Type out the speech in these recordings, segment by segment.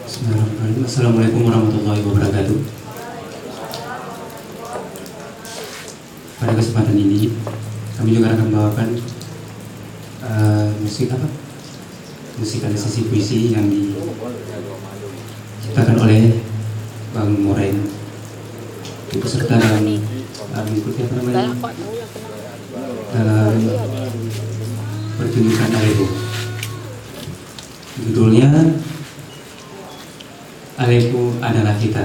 Bismillahirrahmanirrahim. Assalamualaikum warahmatullahi wabarakatuh. Pada kesempatan ini kami juga akan membawakan musikalisasi puisi yang diciptakan oleh Bang Moren. Peserta dalam mengikuti dalam pertunjukan Alepo. Judulnya Alepo adalah kita.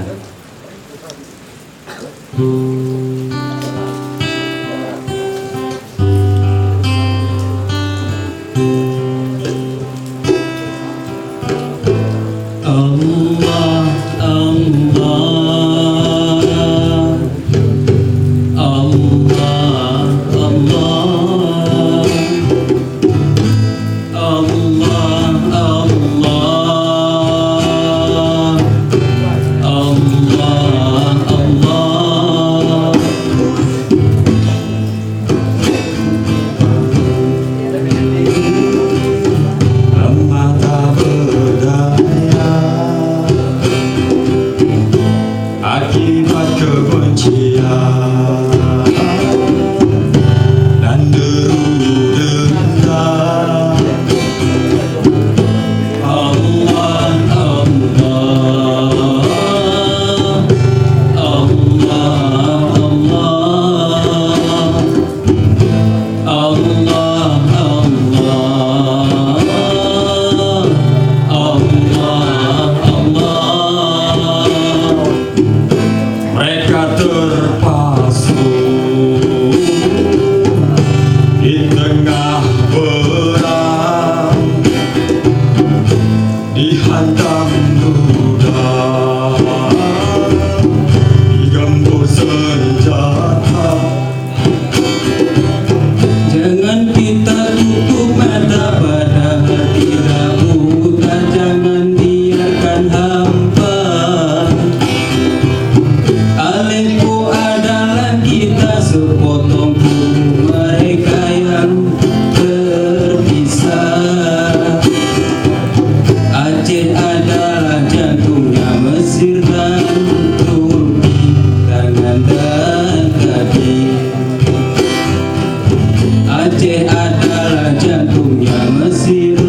Aceh adalah jantungnya Mesir.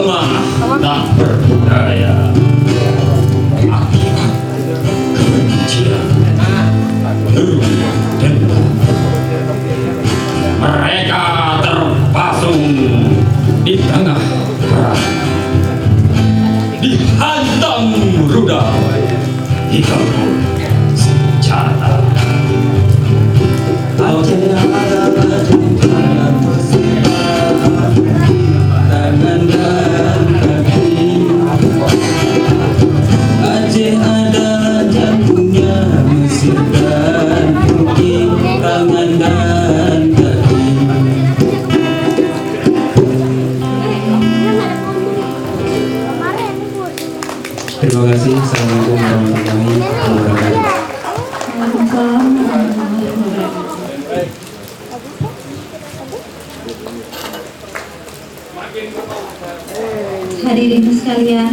lemah tak berdaya akibat kebencian, dendam. Mereka terpasung di tengah perang, dihantam rudal, dikepung senjata. Tangan dan kaki, Aceh adalah jantungnya Mesir dan Turki, tangan dan kaki. Terima kasih. Assalamualaikum warahmatullahi wabarakatuh. Hadirin sekalian,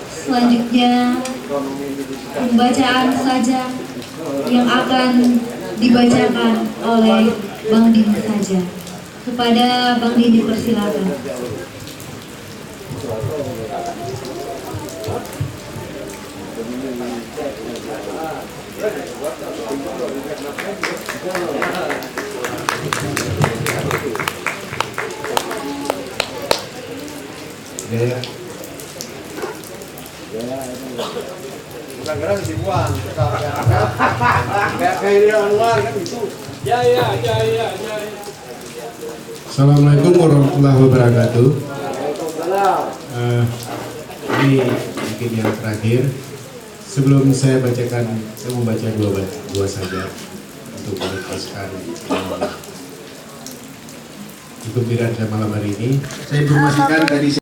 selanjutnya pembacaan saja yang akan dibacakan oleh Bang Dini saja. Kepada Bang Dini persilakan. Assalamualaikum warahmatullahi wabarakatuh. Ini mungkin yang terakhir. Sebelum saya bacakan, saya mau baca dua saja untuk melepaskan kegembiraan saya malam hari ini. Saya informasikan dari